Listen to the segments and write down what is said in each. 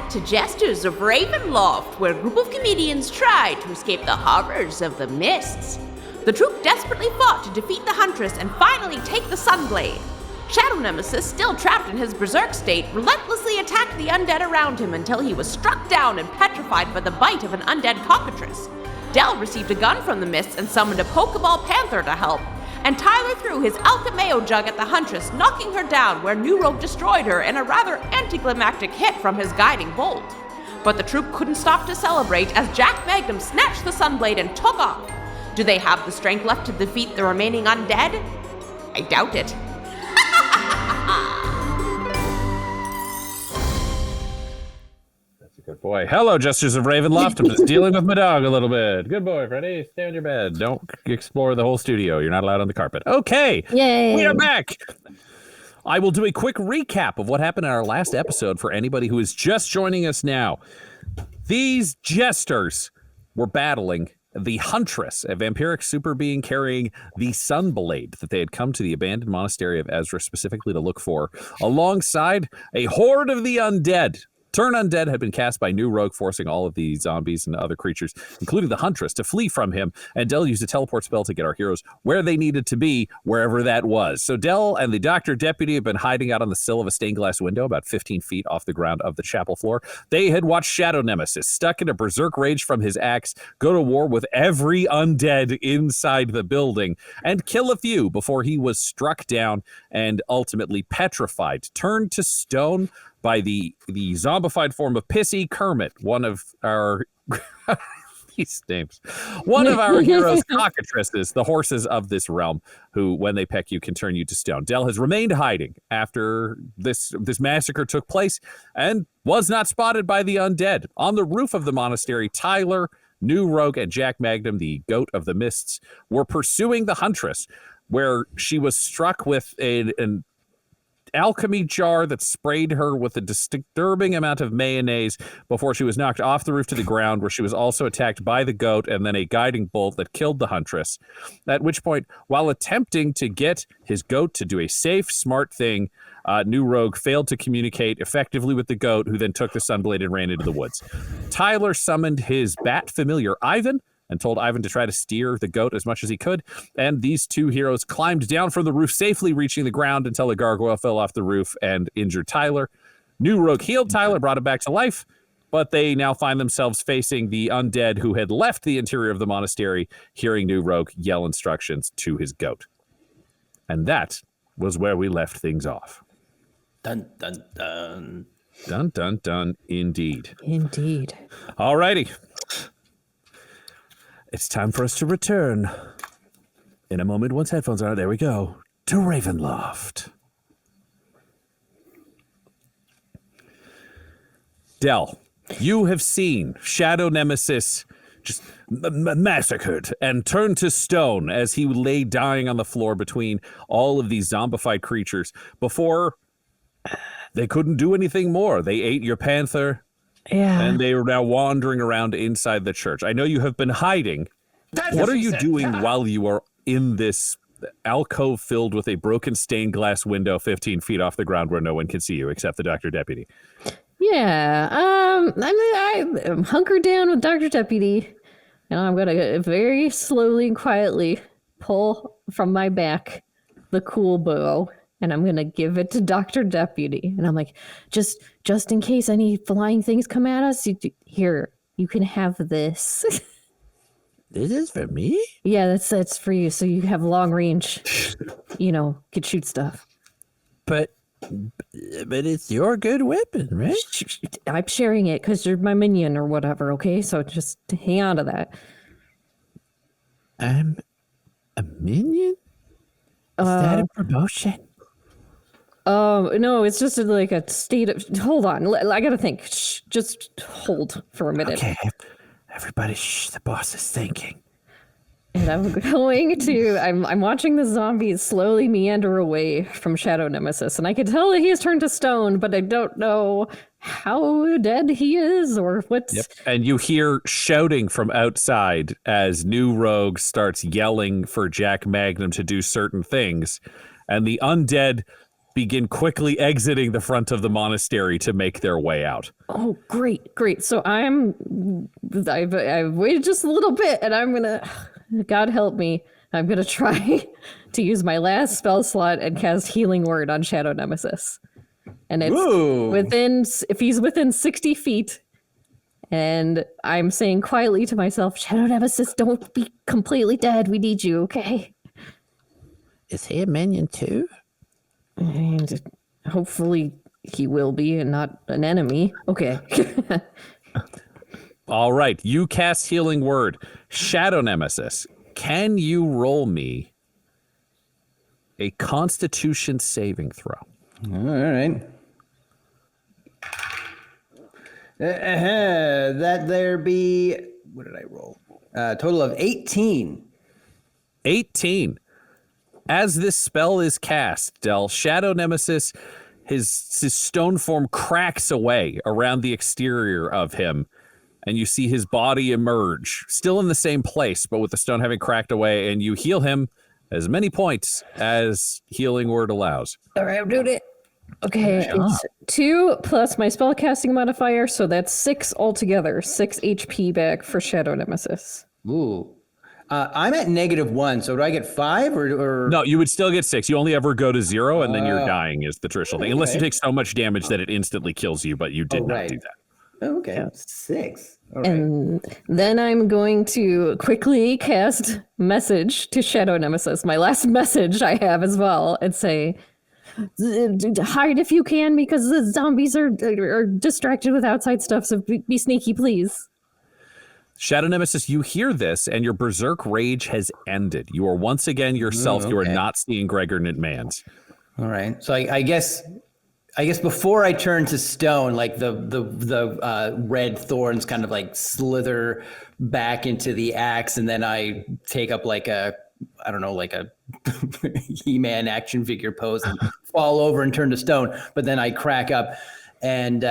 back to Jesters of Ravenloft, where a group of comedians try to escape the horrors of the mists. The troupe desperately fought to defeat the Huntress and finally take the Sunblade. Shadow Nemesis, still trapped in his berserk state, relentlessly attacked the undead around him until he was struck down and petrified by the bite of an undead cockatrice. Del received a gun from the mists and summoned a pokeball panther to help, and Tyler threw his alchemayo jug at the Huntress, knocking her down where New Rogue destroyed her in a rather anticlimactic hit from his guiding bolt. But the troupe couldn't stop to celebrate as Jack Magnum snatched the Sunblade and took off. Do they have the strength left to defeat the remaining undead? I doubt it. Good boy. Hello, Jesters of Ravenloft. I'm just dealing with my dog a little bit. Good boy, Freddy. Stay on your bed. Don't explore the whole studio. You're not allowed on the carpet. Okay. Yay. We are back. I will do a quick recap of what happened in our last episode for anybody who is just joining us now. These jesters were battling the Huntress, a vampiric super being carrying the Sunblade that they had come to the abandoned monastery of Ezra specifically to look for, alongside a horde of the undead. Turn Undead had been cast by New Rogue, forcing all of the zombies and other creatures, including the Huntress, to flee from him, and Del used a teleport spell to get our heroes where they needed to be, wherever that was. So Del and the Doctor Deputy have been hiding out on the sill of a stained glass window about 15 feet off the ground of the chapel floor. They had watched Shadow Nemesis, stuck in a berserk rage from his axe, go to war with every undead inside the building, and kill a few before he was struck down and ultimately petrified, turned to stone by the zombified form of Pissy Kermit, one of our these names, one of our heroes' cockatrices, the horses of this realm, who, when they peck you, can turn you to stone. Del has remained hiding after this massacre took place and was not spotted by the undead. On the roof of the monastery, Tyler, New Rogue, and Jack Magnum, the goat of the mists, were pursuing the Huntress, where she was struck with an alchemy jar that sprayed her with a disturbing amount of mayonnaise before she was knocked off the roof to the ground, where she was also attacked by the goat and then a guiding bolt that killed the Huntress. At which point, while attempting to get his goat to do a safe, smart thing, New Rogue failed to communicate effectively with the goat, who then took the Sunblade and ran into the woods. Tyler summoned his bat familiar, Ivan, and told Ivan to try to steer the goat as much as he could. And these two heroes climbed down from the roof, safely reaching the ground until a gargoyle fell off the roof and injured Tyler. New Rogue healed Tyler, brought him back to life, but they now find themselves facing the undead who had left the interior of the monastery, hearing New Rogue yell instructions to his goat. And that was where we left things off. Dun, dun, dun. Dun, dun, dun, indeed. Indeed. All righty. It's time for us to return. In a moment, once headphones are, there we go, to Ravenloft. Del, you have seen Shadow Nemesis just massacred and turned to stone as he lay dying on the floor between all of these zombified creatures before they couldn't do anything more. They ate your panther. Yeah. And they are now wandering around inside the church. I know you have been hiding. What are you doing while you are in this alcove filled with a broken stained glass window 15 feet off the ground where no one can see you except the Doctor Deputy? Yeah. I'm hunkered down with Dr. Deputy, and I'm going to very slowly and quietly pull from my back the cool bow, and I'm going to give it to Dr. Deputy. And I'm like, just in case any flying things come at us, here, you can have this. This is for me? Yeah, that's for you. So you have long range, could shoot stuff. But it's your good weapon, right? I'm sharing it because you're my minion or whatever, okay? So just hang on to that. I'm a minion? Is that a promotion? No, it's just like a state of... Hold on, I gotta think. Shh, just hold for a minute. Okay, everybody, shh, the boss is thinking. And I'm going to... I'm watching the zombies slowly meander away from Shadow Nemesis, and I can tell that he has turned to stone, but I don't know how dead he is or what's... Yep. And you hear shouting from outside as New Rogue starts yelling for Jack Magnum to do certain things, and the undead begin quickly exiting the front of the monastery to make their way out. Oh, great. So I've waited just a little bit, and I'm gonna, God help me, I'm gonna try to use my last spell slot and cast Healing Word on Shadow Nemesis. And it's if he's within 60 feet, and I'm saying quietly to myself, Shadow Nemesis, don't be completely dead. We need you, okay? Is he a minion too? And hopefully he will be and not an enemy. Okay. All right, you cast Healing Word. Shadow Nemesis, can you roll me a Constitution saving throw? All right. That there be, what did I roll? Total of 18. 18. As this spell is cast, Del, Shadow Nemesis, his stone form cracks away around the exterior of him, and you see his body emerge, still in the same place, but with the stone having cracked away, and you heal him as many points as Healing Word allows. All right, I'm doing it. Okay, it's 2 plus my spellcasting modifier, so that's 6 altogether. 6 HP back for Shadow Nemesis. Ooh. I'm at -1, so do I get 5 or? No, you would still get 6. You only ever go to 0, and then you're dying is the traditional thing. Unless you take so much damage that it instantly kills you, but you did not do that. Oh, okay, 6. All right. And then I'm going to quickly cast Message to Shadow Nemesis, my last message I have as well, and say, hide if you can because the zombies are distracted with outside stuff, so be sneaky, please. Shadow Nemesis, you hear this, and your berserk rage has ended. You are once again yourself. You are not seeing Gregor Nitmans. All right. So I guess before I turn to stone, like the red thorns kind of like slither back into the axe, and then I take up like a He-Man action figure pose and fall over and turn to stone. But then I crack up, and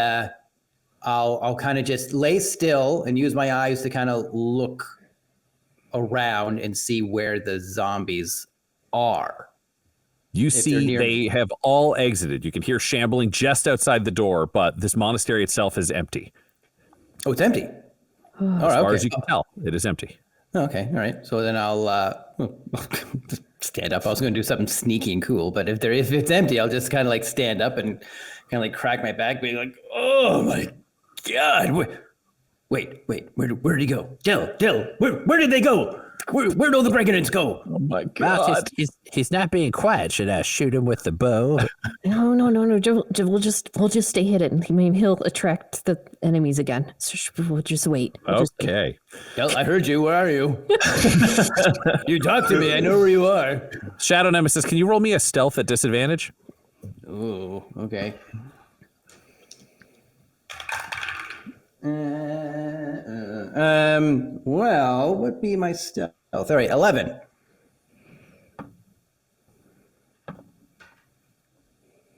I'll kind of just lay still and use my eyes to kind of look around and see where the zombies are. You see they have all exited. You can hear shambling just outside the door, but this monastery itself is empty. Oh, it's empty. As far as you can tell, it is empty. Okay, all right. So then I'll stand up. I was going to do something sneaky and cool, but if it's empty, I'll just kind of like stand up and kind of like crack my back, being like, "Oh my God! Wait! Where did he go? Dill! Where did they go? Where'd all the break-ins go? Oh my God! He's not being quiet. Should I shoot him with the bow? No. We'll just stay hidden. I mean, he'll attract the enemies again. So we'll just wait. Okay. Dill, I heard you. Where are you? You talk to me. I know where you are. Shadow Nemesis, can you roll me a stealth at disadvantage? Ooh, okay. Well, what be my stealth? All right, 11.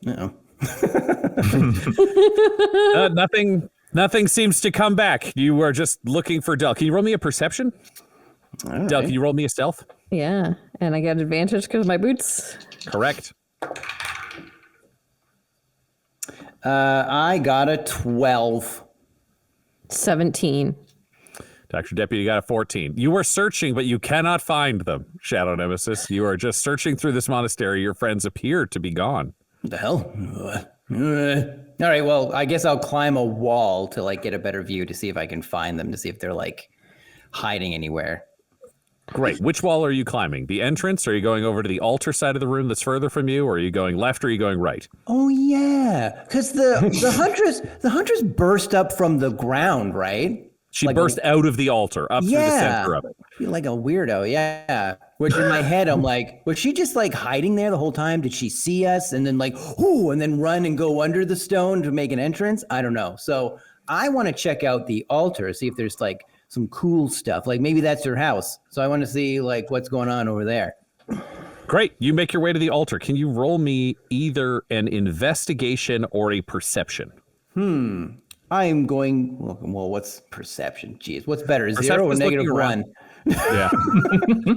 Uh-oh. Nothing seems to come back. You are just looking for Del. Can you roll me a perception? All Del, right. can you roll me a stealth? Yeah, and I got advantage because of my boots. Correct. I got a 12. 17. Dr. Deputy got a 14. You were searching, but you cannot find them, Shadow Nemesis. You are just searching through this monastery. Your friends appear to be gone. What the hell? All right, well, I guess I'll climb a wall to like get a better view to see if I can find them, to see if they're like hiding anywhere. Great. Which wall are you climbing? The entrance? Or are you going over to the altar side of the room that's further from you? Or are you going left or are you going right? Oh yeah, because the huntress burst up from the ground, right? She like burst out of the altar, up through the center of it. I feel like a weirdo, yeah. Which in my head, I'm like, was she just like hiding there the whole time? Did she see us and then like, ooh, and then run and go under the stone to make an entrance? I don't know. So I want to check out the altar, see if there's like some cool stuff. Like maybe that's her house. So I want to see like what's going on over there. Great. You make your way to the altar. Can you roll me either an investigation or a perception? I'm going, well, what's perception? Jeez, what's better, Perception 0 or is looking -1? Yeah.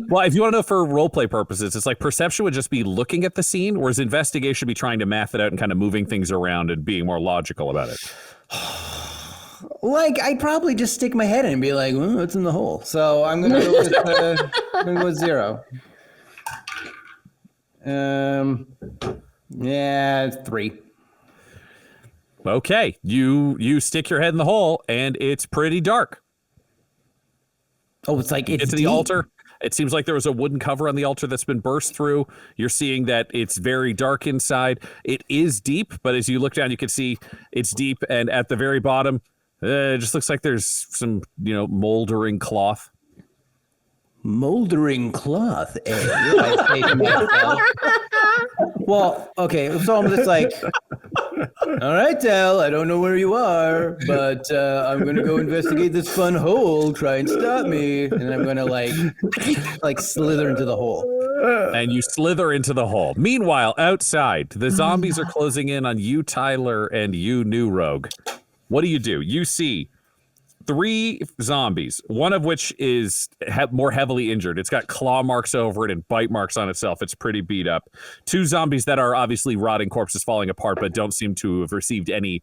Well, if you want to know for roleplay purposes, it's like perception would just be looking at the scene, whereas investigation would be trying to math it out and kind of moving things around and being more logical about it. Like, I'd probably just stick my head in and be like, well, what's in the hole? So I'm going to go with 0. Yeah, 3. Okay, you stick your head in the hole, and it's pretty dark. Oh, it's like it's to the altar. It seems like there was a wooden cover on the altar that's been burst through. You're seeing that it's very dark inside. It is deep, but as you look down, you can see it's deep, and at the very bottom, it just looks like there's some, moldering cloth. Moldering cloth, eh? I say to myself. Well, okay, so I'm just like, all right, Del, I don't know where you are, but I'm going to go investigate this fun hole, try and stop me. And then I'm going to like slither into the hole. And you slither into the hole. Meanwhile, outside, the zombies are closing in on you, Tyler, and you, New Rogue. What do? You see 3 zombies, one of which is more heavily injured. It's got claw marks over it and bite marks on itself. It's pretty beat up. 2 zombies that are obviously rotting corpses falling apart, but don't seem to have received any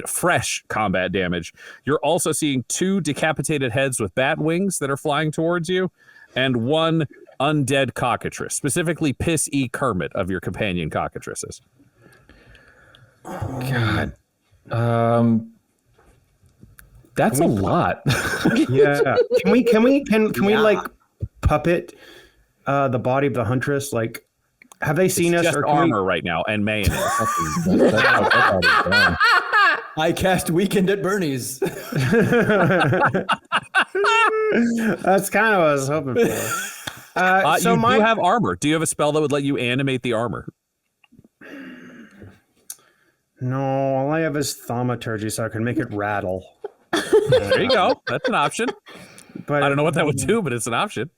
fresh combat damage. You're also seeing 2 decapitated heads with bat wings that are flying towards you, and 1 undead cockatrice, specifically Piss E. Kermit of your companion cockatrices. God. That's a lot. Yeah. Can we like puppet the body of the Huntress? Like, have they seen us? Just or armor right now and mayonnaise. I cast Weekend at Bernie's. That's kind of what I was hoping for. So you do have armor. Do you have a spell that would let you animate the armor? No, all I have is thaumaturgy, so I can make it rattle. There you go. That's an option. But I don't know what that would do, but it's an option.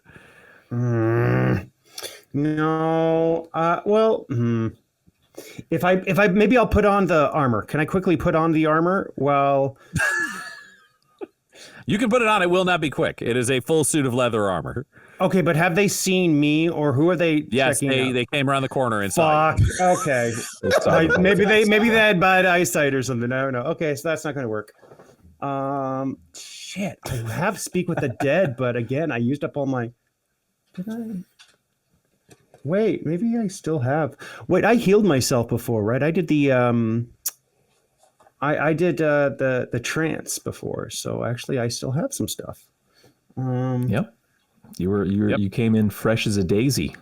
No. If I maybe I'll put on the armor. Can I quickly put on the armor? Well, you can put it on. It will not be quick. It is a full suit of leather armor. Okay, but have they seen me, or who are they? Yes, they came around the corner inside. Fuck. Okay. Maybe they had bad eyesight or something. I don't know. Okay, so that's not going to work. Shit. I have Speak with the Dead, but again, I used up all my. Did I? Wait, maybe I still have. Wait, I healed myself before, right? I did the I did the trance before, so actually I still have some stuff. Yep. You came in fresh as a daisy.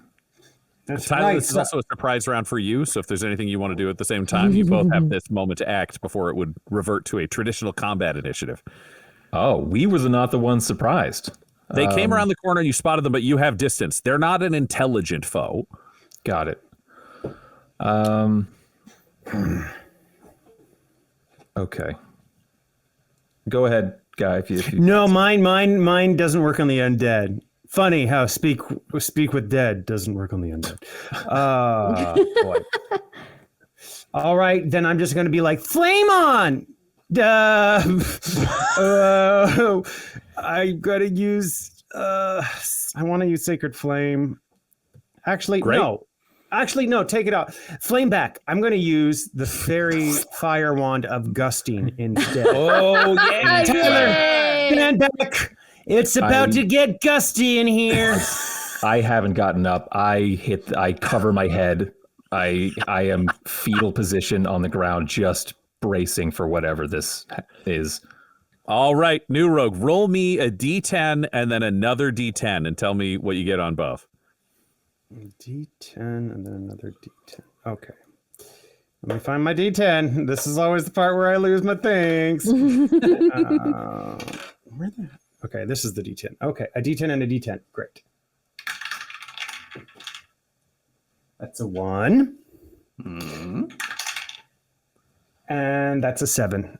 That's Tyler, right. this is also a surprise round for you, so if there's anything you want to do at the same time, you both have this moment to act before it would revert to a traditional combat initiative. Oh, we were not the ones surprised. They came around the corner and you spotted them, but you have distance. They're not an intelligent foe. Got it. Okay. Go ahead, Guy. If you No, mine doesn't work on the undead. Funny how speak with dead doesn't work on the undead. Boy. All right, then I'm just going to be like, flame on. I gotta use. I want to use sacred flame. Actually, Great. no. Actually, no. Take it out. Flame back. I'm going to use the fairy fire wand of gusting instead. Oh, yeah. Tyler, stand back. It's about to get gusty in here. I haven't gotten up. I cover my head. I am fetal position on the ground, just bracing for whatever this is. All right, New Rogue, roll me a D10 and then another D10 and tell me what you get on both. D10 and then another D10. Okay. Let me find my D10. This is always the part where I lose my things. Okay, this is the D10. Okay, a D10 and a D10. Great. That's a 1. And that's a 7.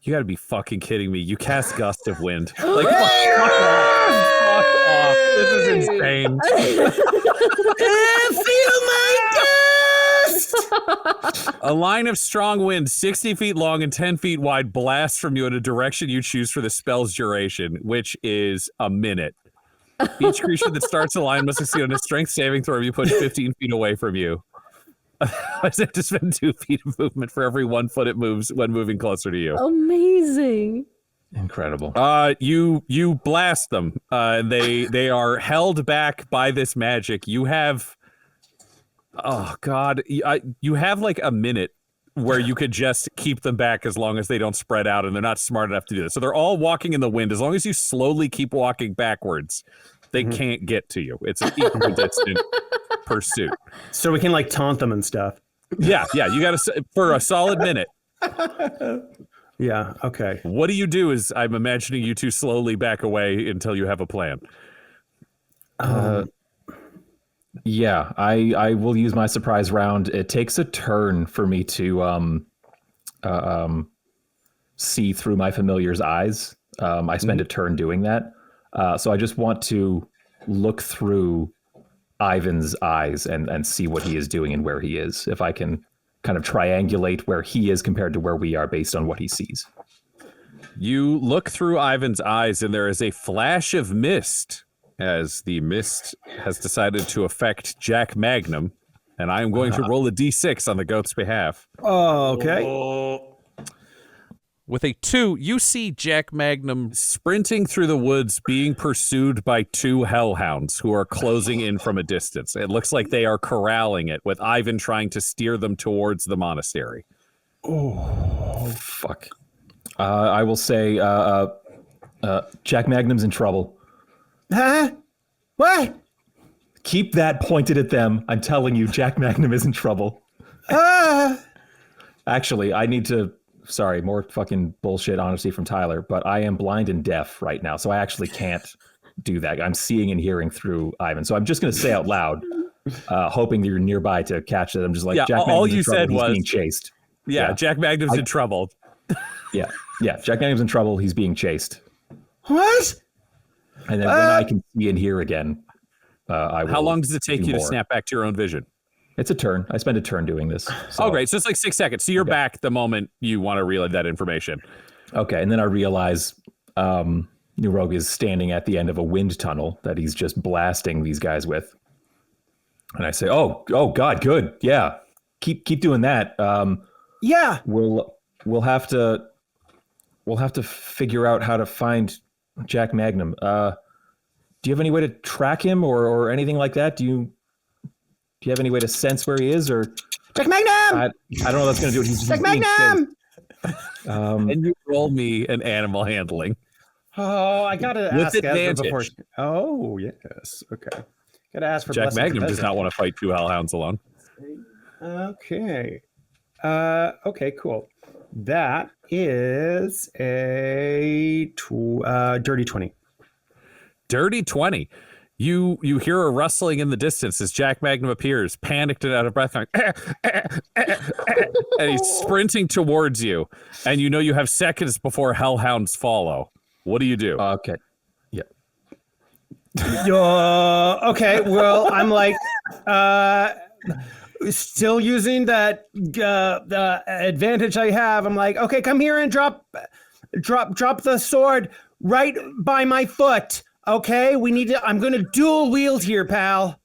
You gotta be fucking kidding me. You cast Gust of Wind. Like, fuck off. This is insane. Feel my dust! A line of strong wind, 60 feet long and 10 feet wide, blasts from you in a direction you choose for the spell's duration, which is a minute. Each creature that starts a line must succeed on a strength saving throw if you push 15 feet away from you. I have to spend 2 feet of movement for every 1 foot it moves when moving closer to you. Amazing. Incredible. You blast them. They are held back by this magic. You have, oh god, you have like a minute where you could just keep them back as long as they don't spread out, and they're not smart enough to do this. So they're all walking in the wind. As long as you slowly keep walking backwards, they can't get to you. It's an equidistant pursuit. So we can like taunt them and stuff. Yeah. You got to for a solid minute. Yeah. Okay. What do you do? Is I'm imagining you two slowly back away until you have a plan. Yeah, I will use my surprise round. It takes a turn for me to see through my familiar's eyes. I spend a turn doing that. So I just want to look through Ivan's eyes and see what he is doing and where he is. If I can kind of triangulate where he is compared to where we are based on what he sees. You look through Ivan's eyes, and there is a flash of mist, as the mist has decided to affect Jack Magnum, and I am going to roll a d6 on the goat's behalf. Oh, okay. With a 2, you see Jack Magnum sprinting through the woods, being pursued by 2 hellhounds who are closing in from a distance. It looks like they are corralling it, with Ivan trying to steer them towards the monastery. Oh, fuck. I will say Jack Magnum's in trouble. Huh? What? Keep that pointed at them. I'm telling you, Jack Magnum is in trouble. Actually, I need to... Sorry, more fucking bullshit honesty from Tyler, but I am blind and deaf right now, so I actually can't do that. I'm seeing and hearing through Ivan. So I'm just going to say out loud, hoping that you're nearby to catch it. I'm just like, yeah, Jack all Magnum's you in trouble. said He's was being chased. Yeah, Jack Magnum's in trouble. Yeah, Jack Magnum's in trouble. He's being chased. What? And then when I can see and hear again, I will. How long does it take you to more. snap back to your own vision? It's a turn. I spend a turn doing this. So. Oh, great. So it's like 6 seconds. So you're back the moment you want to relay that information. Okay. And then I realize New Rogue is standing at the end of a wind tunnel that he's just blasting these guys with. And I say, oh God, good. Yeah. Keep doing that. Yeah. We'll have to figure out how to find Jack Magnum. Do you have any way to track him or anything like that? Do you have any way to sense where he is, or Jack Magnum? I don't know. That's going to do it. He's Jack Magnum. And you roll me an animal handling. Oh, I gotta With ask Ezra advantage. before. Oh, yes. Okay. Gotta ask for Jack blessing Magnum from does Ezra. not want to fight 2 hellhounds alone. Okay. Okay. Cool. That is a dirty 20. Dirty 20. You hear a rustling in the distance as Jack Magnum appears, panicked and out of breath, like, and he's sprinting towards you. And you know you have seconds before hellhounds follow. What do you do? Okay. Yeah. Okay. Well, I'm like, still using that the advantage I have. I'm like, okay, come here and drop the sword right by my foot. Okay, we need to. I'm gonna dual wield here, pal.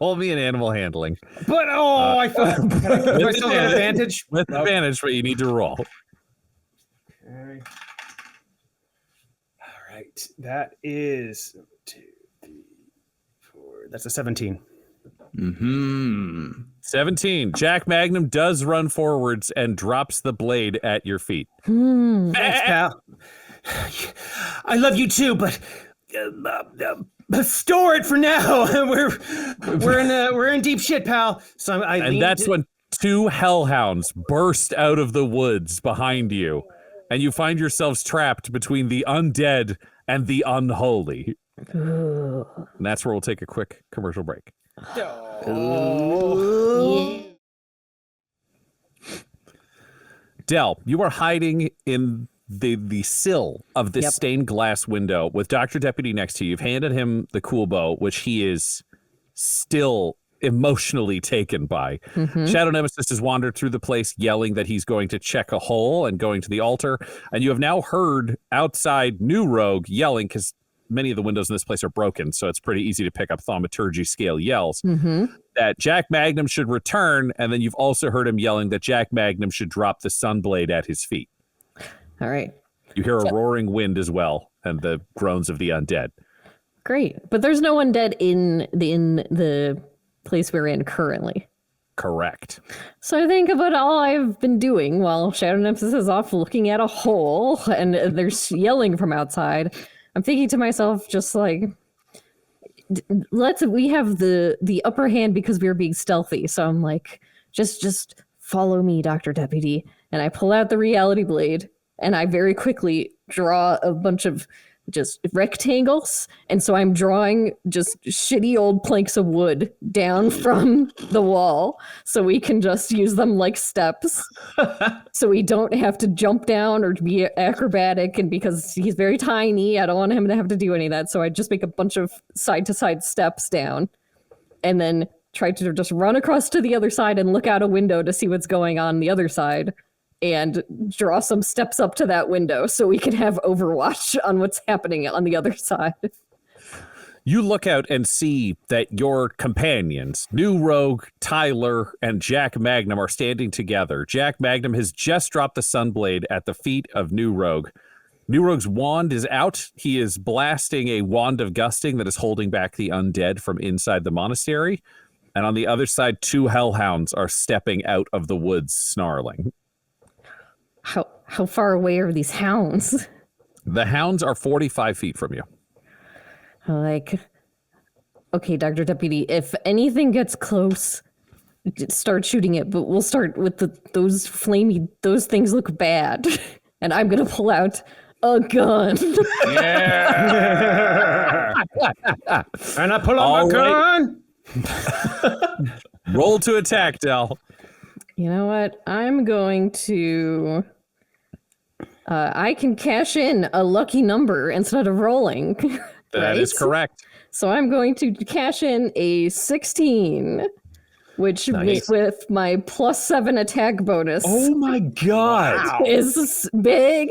Roll me an animal handling. But I thought. Do I still get advantage? With advantage, but you need to roll. Okay. All right, that is 2, 3, 4. That's a 17. 17. Jack Magnum does run forwards and drops the blade at your feet. Thanks, pal. I love you too, but store it for now. we're in deep shit, pal. So And that's when 2 hellhounds burst out of the woods behind you, and you find yourselves trapped between the undead and the unholy. And that's where we'll take a quick commercial break. Del, you are hiding in the sill of this stained glass window with Dr. Deputy next to you. You've handed him the cool bow, which he is still emotionally taken by. Shadow Nemesis has wandered through the place yelling that he's going to check a hole and going to the altar. And you have now heard outside New Rogue yelling, because many of the windows in this place are broken, so it's pretty easy to pick up thaumaturgy scale yells, that Jack Magnum should return. And then you've also heard him yelling that Jack Magnum should drop the Sunblade at his feet. All right. You hear a roaring wind as well, and the groans of the undead. Great. But there's no undead in the place we're in currently. Correct. So I think about all I've been doing while Shadow Nemesis is off looking at a hole and there's yelling from outside. I'm thinking to myself, just like, we have the upper hand because we were being stealthy. So I'm like, just follow me, Dr. Deputy. And I pull out the reality blade and I very quickly draw a bunch of just rectangles. And so I'm drawing just shitty old planks of wood down from the wall so we can just use them like steps. So we don't have to jump down or be acrobatic. And because he's very tiny, I don't want him to have to do any of that. So I just make a bunch of side to side steps down and then try to just run across to the other side and look out a window to see what's going on the other side. And draw some steps up to that window so we can have overwatch on what's happening on the other side. You look out and see that your companions, New Rogue, Tyler, and Jack Magnum, are standing together. Jack Magnum has just dropped the Sunblade at the feet of New Rogue. New Rogue's wand is out. He is blasting a wand of gusting that is holding back the undead from inside the monastery. And on the other side, 2 hellhounds are stepping out of the woods, snarling. How far away are these hounds? The hounds are 45 feet from you. Like, okay, Dr. Deputy, if anything gets close, start shooting it, but we'll start with those things look bad. And I'm going to pull out a gun. Yeah. And I pull out my gun. Roll to attack, Del. You know what? I'm going to... I can cash in a lucky number instead of rolling. That is correct. So I'm going to cash in a 16, which with my +7 attack bonus. Oh my God. Is big.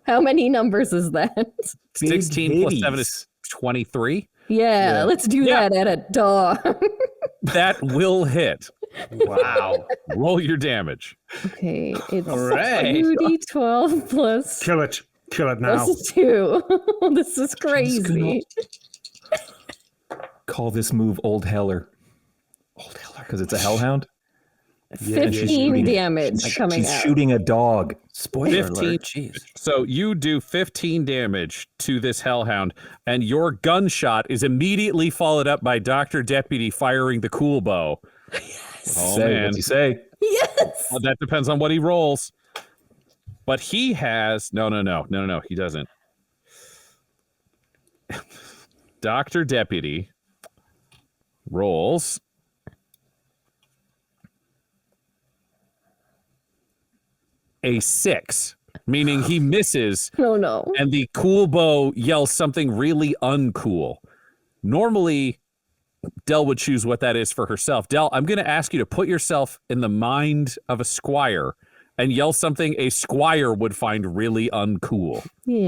How many numbers is that? 16 plus 7 is 23. Yeah, let's do that at a dawn. That will hit. Wow. Roll your damage. Okay, it's All right. 2d12 plus... Kill it now. Plus 2. This is crazy. Call this move Old Heller. Old Heller, because it's a hellhound. 15 damage coming She's out. shooting a dog. Spoiler 15. alert. Jeez. So you do 15 damage to this hellhound, and your gunshot is immediately followed up by Dr. Deputy firing the cool bow. Oh, man. What'd you say? Yes! Well, that depends on what he rolls. But he has... No, he doesn't. Dr. Deputy rolls... a 6, meaning he misses. Oh, no. And the cool bow yells something really uncool. Normally, Del would choose what that is for herself. Del, I'm going to ask you to put yourself in the mind of a squire and yell something a squire would find really uncool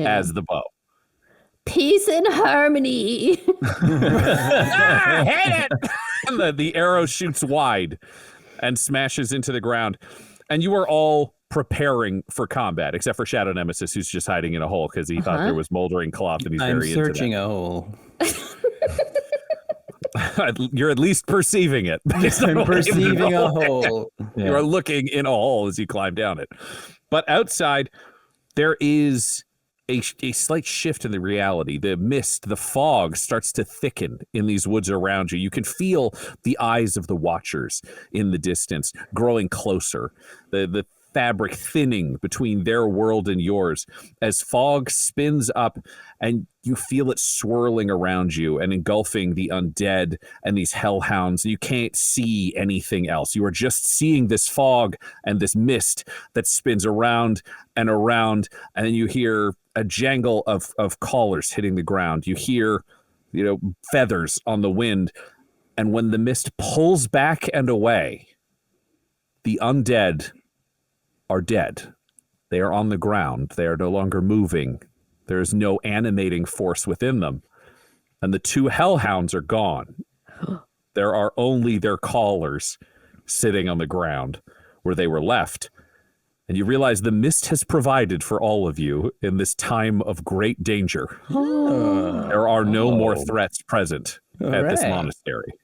as the bow. Peace and harmony. Hit it! And the arrow shoots wide and smashes into the ground. And you are all preparing for combat, except for Shadow Nemesis, who's just hiding in a hole because he thought there was moldering cloth and he's I'm very into searching that. a hole. You're at least perceiving it. I'm perceiving a hole. You are looking in a hole as you climb down it. But outside, there is a slight shift in the reality. The mist, the fog starts to thicken in these woods around you. You can feel the eyes of the watchers in the distance growing closer. The fabric thinning between their world and yours as fog spins up and you feel it swirling around you and engulfing the undead and these hellhounds. You can't see anything else. You are just seeing this fog and this mist that spins around, and then you hear a jangle of collars hitting the ground. You hear, feathers on the wind. And when the mist pulls back and away, the undead are dead. They are on the ground. They are no longer moving. There is no animating force within them. And the two hellhounds are gone. There are only their callers sitting on the ground where they were left. And you realize the mist has provided for all of you in this time of great danger. There are no more threats present at this monastery.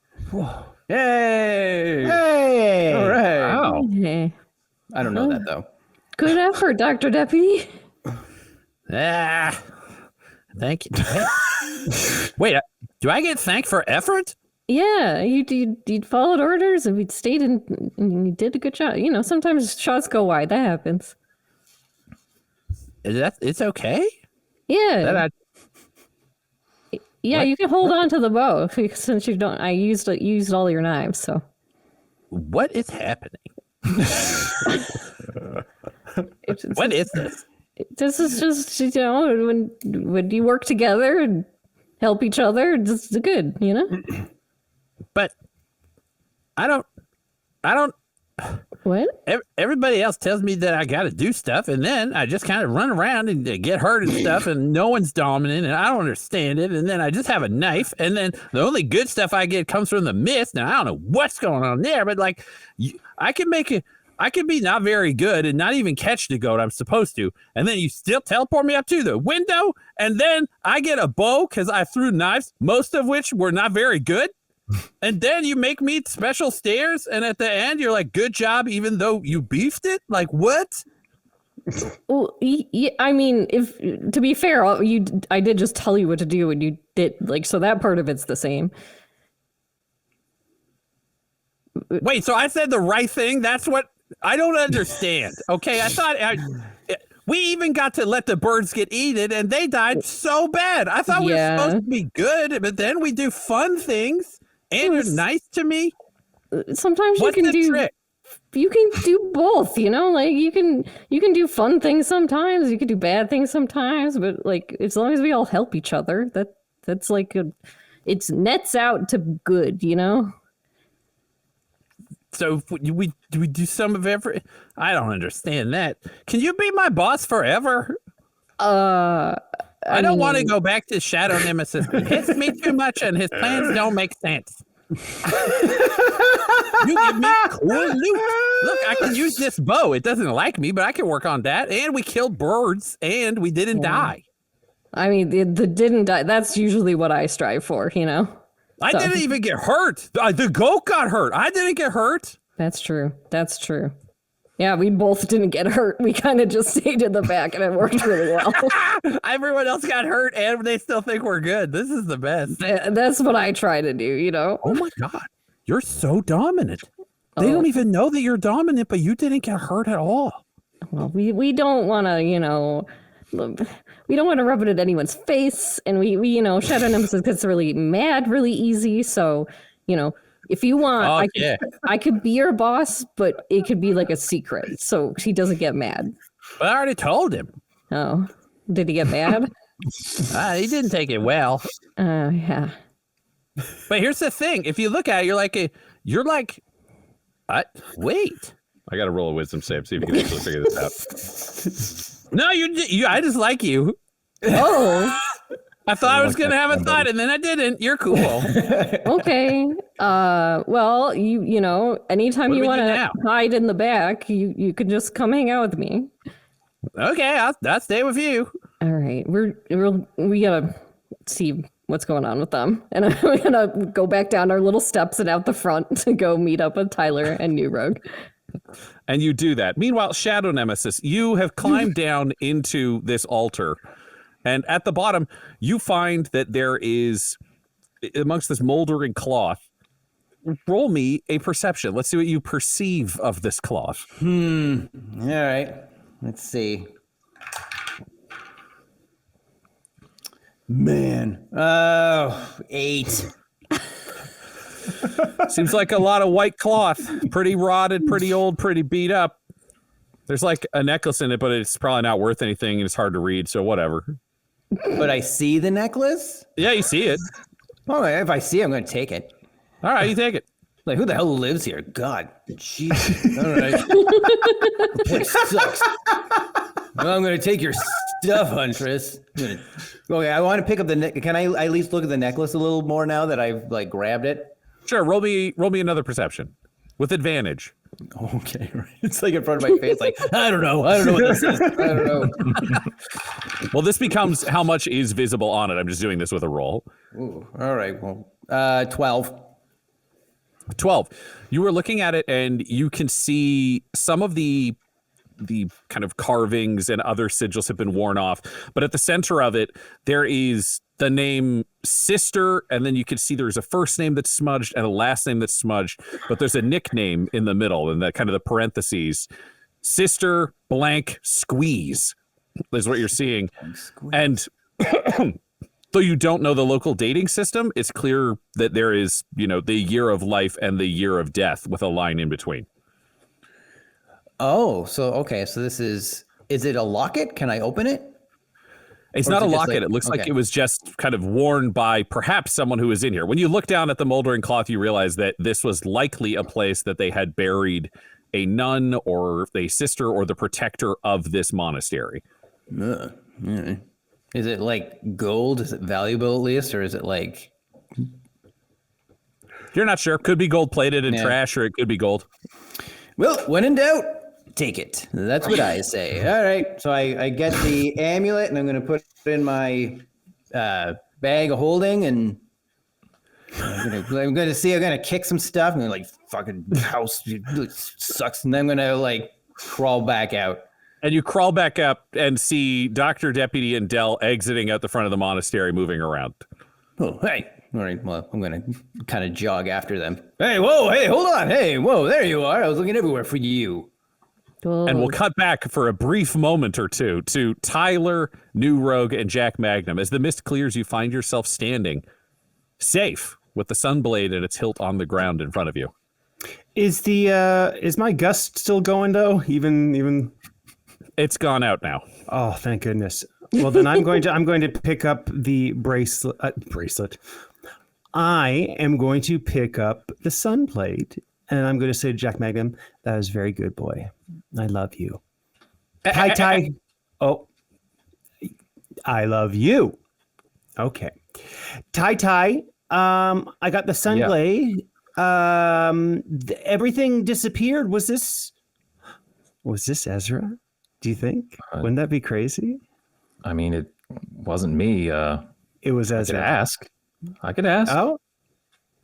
Yay! Hey! All right. Wow. Okay. I don't know that though. Good effort, Dr. Deputy. Thank you. Wait, do I get thanked for effort? Yeah, you followed orders and we'd stayed and you did a good job. You know, sometimes shots go wide. That happens. It's okay? Yeah. Yeah, What? you can hold on to the bow since you don't. I used all your knives, so. What is happening? What is this? This is just, you know, when you work together and help each other, it's good, you know? But I don't. What? Everybody else tells me that I got to do stuff, and then I just kind of run around and get hurt and stuff, and no one's dominant, and I don't understand it. And then I just have a knife, and then the only good stuff I get comes from the mist. And I don't know what's going on there, but like, I can be not very good and not even catch the goat I'm supposed to, and then you still teleport me up to the window, and then I get a bow because I threw knives, most of which were not very good. And then you make me special stairs, and at the end you're like, good job, even though you beefed it? Like, what? Well, I mean, if to be fair, I did just tell you what to do, and you did, like, so that part of it's the same. Wait, so I said the right thing? That's what I don't understand. Okay, I thought we even got to let the birds get eaten, and they died so bad. I thought we were supposed to be good, but then we do fun things. And you're nice to me? Sometimes What's you can the do trick? You can do both, you know, like you can do fun things sometimes, you can do bad things sometimes, but like as long as we all help each other, that's like it's nets out to good, you know? So do we do some of every? I don't understand that. Can you be my boss forever? I don't want to go back to Shadow Nemesis. He hits me too much and his plans don't make sense. You give me cool loot. Look, I can use this bow. It doesn't like me, but I can work on that. And we killed birds and we didn't die. I mean, the didn't die. That's usually what I strive for, you know? I didn't even get hurt. The goat got hurt. I didn't get hurt. That's true. That's true. Yeah, we both didn't get hurt. We kind of just stayed in the back and it worked really well. Everyone else got hurt and they still think we're good. This is the best. That's what I try to do, you know? Oh my God. You're so dominant. They don't even know that you're dominant, but you didn't get hurt at all. Well, we don't want to, you know, we don't want to rub it in anyone's face. And we you know, Shadow Nemesis gets really mad really easy. So, you know, if you want, I could be your boss, but it could be like a secret, so he doesn't get mad. But I already told him. Oh, did he get mad? He didn't take it well. Yeah. But here's the thing: if you look at it, you're like, wait. I got to roll a wisdom save, see if you can actually figure this out. No, you. I just like you. Oh. I thought I was gonna have a thought, and then I didn't. You're cool. Okay. Well, you know, anytime you want to hide in the back, you can just come hang out with me. Okay, I'll stay with you. All right, we gotta see what's going on with them, and I'm gonna go back down our little steps and out the front to go meet up with Tyler and New Rogue. And you do that. Meanwhile, Shadow Nemesis, you have climbed down into this altar. And at the bottom, you find that there is, amongst this moldering cloth, roll me a perception. Let's see what you perceive of this cloth. All right. Let's see. Man. 8. Seems like a lot of white cloth. Pretty rotted, pretty old, pretty beat up. There's like a necklace in it, but it's probably not worth anything and it's hard to read, so whatever. But I see the necklace? Yeah, you see it. Oh, if I see it, I'm going to take it. All right, you take it. Like, who the hell lives here? God, Jesus. All right. The place sucks. Well, I'm going to take your stuff, Huntress. Okay, I want to pick up the neck. Can I at least look at the necklace a little more now that I've like grabbed it? Sure, roll me another perception with advantage. Okay, right. It's like in front of my face, like, I don't know what this is. I don't know. Well, this becomes how much is visible on it. I'm just doing this with a roll. Ooh, all right, well, 12. 12. You were looking at it and you can see some of the kind of carvings and other sigils have been worn off, but at the center of it there is the name Sister, and then you can see there's a first name that's smudged and a last name that's smudged, but there's a nickname in the middle and that kind of the parentheses. Sister blank Squeeze is what you're seeing. And though you don't know the local dating system, it's clear that there is, the year of life and the year of death with a line in between. Oh, so this is it a locket? Can I open it? It's not a locket. It looks like it was just kind of worn by perhaps someone who was in here. When you look down at the moldering cloth, you realize that this was likely a place that they had buried a nun or a sister or the protector of this monastery. Yeah. Is it like gold? Is it valuable at least? Or is it like... You're not sure. Could be gold plated and trash, or it could be gold. Well, when in doubt, take it. That's what I say. All right. So I get the amulet and I'm going to put it in my bag of holding, and I'm going to kick some stuff and like, fucking house sucks. And then I'm going to like crawl back out. And you crawl back up and see Dr. Deputy and Dell exiting out the front of the monastery, moving around. Oh, hey. All right. Well, I'm going to kind of jog after them. Hey, whoa. Hey, hold on. Hey, whoa. There you are. I was looking everywhere for you. And we'll cut back for a brief moment or two to Tyler, New Rogue, and Jack Magnum. As the mist clears, you find yourself standing safe with the Sunblade at its hilt on the ground in front of you. Is my gust still going though? Even it's gone out now. Oh, thank goodness. Well, then I'm going to pick up the bracelet. I am going to pick up the Sunblade, and I'm going to say to Jack Magnum, "That is very good, boy. I love you." Ty. Oh, I love you. Okay. Ty. I got the Sunblade. Yeah. Everything disappeared. Was this Ezra? Do you think? Wouldn't that be crazy? I mean, it wasn't me. It was Ezra. I could ask. Oh,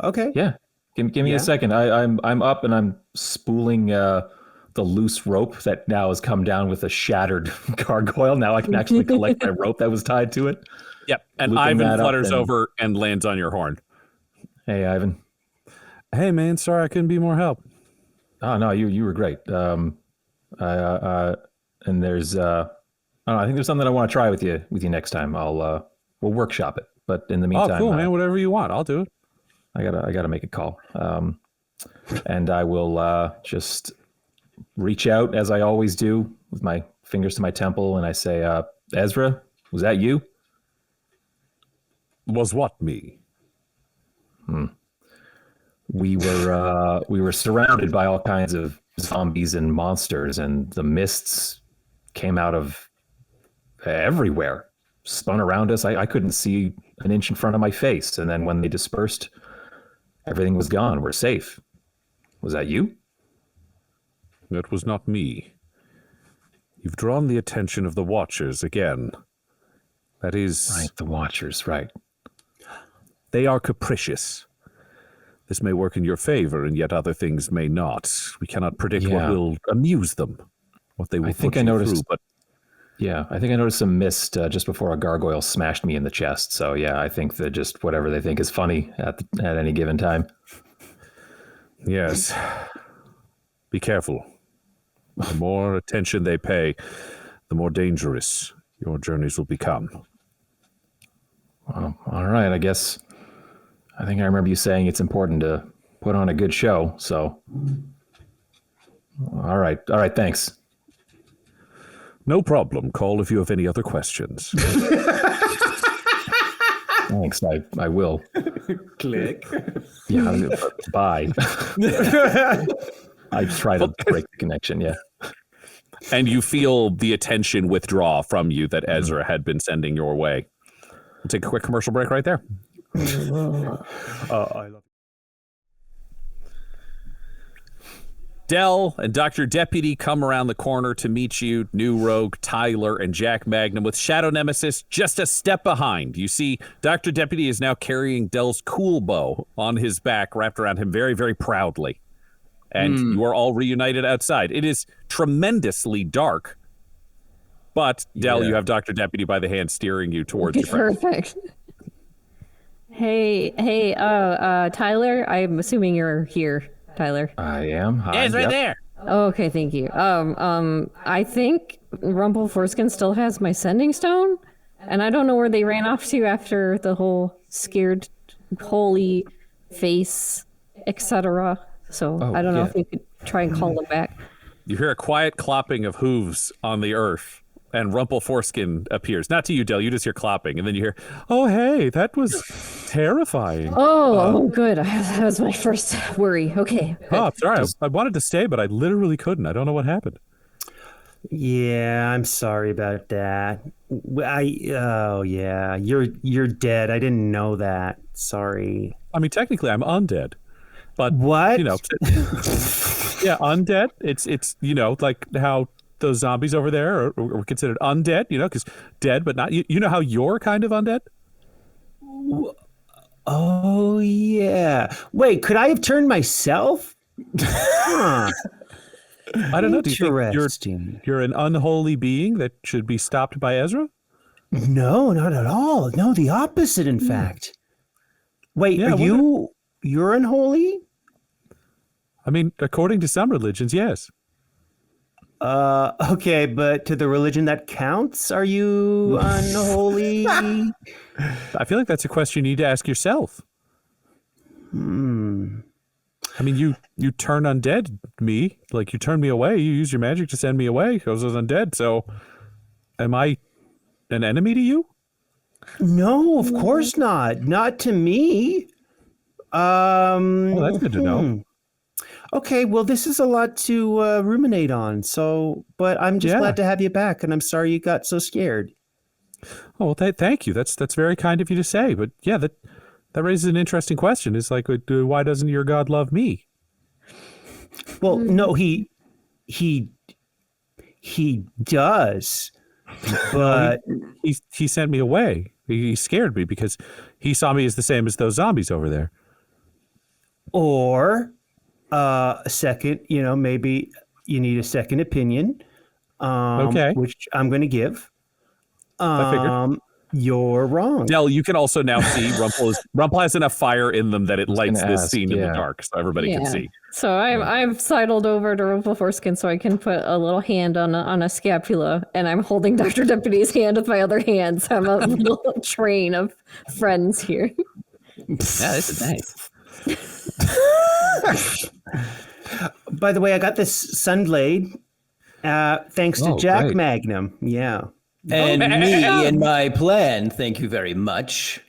okay. Yeah. Give me a second. I'm up and I'm spooling the loose rope that now has come down with a shattered gargoyle. Now I can actually collect my rope that was tied to it. Yep. And Ivan flutters over and lands on your horn. Hey, Ivan. Hey, man. Sorry I couldn't be more help. Oh, no, you were great. And there's I think there's something I want to try with you next time. We'll workshop it. But in the meantime, oh, cool, man. Whatever you want, I'll do it. I gotta make a call. And I will just reach out as I always do with my fingers to my temple, and I say, Ezra, was that you? Was what me? We were surrounded by all kinds of zombies and monsters, and the mists came out of everywhere, spun around us. I couldn't see an inch in front of my face, and then when they dispersed, everything was gone. We're safe. Was that you? That was not me. You've drawn the attention of the Watchers again. That is... Right, the Watchers, right. They are capricious. This may work in your favor, and yet other things may not. We cannot predict what will amuse them, what they will put you through, but... Yeah, I think I noticed some mist just before a gargoyle smashed me in the chest. So yeah, I think that just whatever they think is funny at any given time. Yes. Be careful. The more attention they pay, the more dangerous your journeys will become. Well, all right, I guess. I think I remember you saying it's important to put on a good show. So, all right, thanks. No problem. Call if you have any other questions. Thanks. I will. Click. Yeah. Bye. I try to break the connection. Yeah. And you feel the attention withdraw from you that Ezra had been sending your way. We'll take a quick commercial break right there. I love Dell and Dr. Deputy come around the corner to meet you. New Rogue, Tyler, and Jack Magnum with Shadow Nemesis just a step behind. You see, Dr. Deputy is now carrying Dell's cool bow on his back, wrapped around him very, very proudly. And you are all reunited outside. It is tremendously dark. But, Dell, you have Dr. Deputy by the hand steering you towards your friend. Perfect. Hey, Tyler, I'm assuming you're here, Tyler. I am. Hi. Yeah, it's right there. Oh, okay, thank you. I think Rumpleforeskin still has my sending stone, and I don't know where they ran off to after the whole scared, holy face, etc. So I don't know if you could try and call them back. You hear a quiet clopping of hooves on the earth, and Rumpleforeskin appears. Not to you, Dell. You just hear clopping, and then you hear, "Oh, hey, that was terrifying." Oh, good. That was my first worry. Okay. Good. Oh, sorry. I wanted to stay, but I literally couldn't. I don't know what happened. Yeah, I'm sorry about that. You're dead. I didn't know that. Sorry. I mean, technically, I'm undead. But What? yeah, undead. It's like how those zombies over there are considered undead. Because dead, but not. You know how you're kind of undead. Oh think. Wait, could I have turned myself? Huh. I don't know. Do you think Interesting. you're an unholy being that should be stopped by Ezra? No, not at all. No, the opposite, in fact. Wait, Yeah, you're unholy? I mean, according to some religions, yes. Okay, but to the religion that counts, are you unholy? I feel like that's a question you need to ask yourself. I mean, you turn undead me, like you turn me away. You use your magic to send me away because I was undead. So, am I an enemy to you? No, of course not. Not to me. Well, that's good to know. Okay, well, this is a lot to ruminate on. So, but I'm just glad to have you back, and I'm sorry you got so scared. Oh, well, thank you. That's very kind of you to say. But yeah, that raises an interesting question. It's like, why doesn't your God love me? Well, no, he does, but he sent me away. He scared me because he saw me as the same as those zombies over there. Or a second, maybe you need a second opinion. Okay, which I'm going to give. I figured. You're wrong. Nell, you can also now see Rumple has enough fire in them that it lights this scene in the dark, so everybody can see. So I've sidled over to Rumpleforeskin so I can put a little hand on a scapula, and I'm holding Dr. Deputy's hand with my other hand. So I'm a little train of friends here. Yeah, this is nice. By the way, I got this Sunblade thanks to Jack Magnum. Yeah. And me and my plan, thank you very much.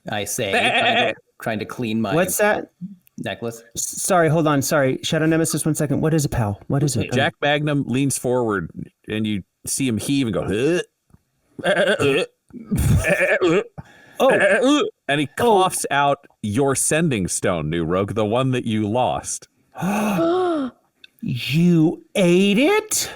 I say, trying to clean my What's that? necklace. Sorry, hold on. Sorry. Shadow Nemesis, 1 second. What is it, pal? What is it? Jack Magnum leans forward, and you see him heave and go, and he coughs out your sending stone, New Rogue, the one that you lost. You ate it?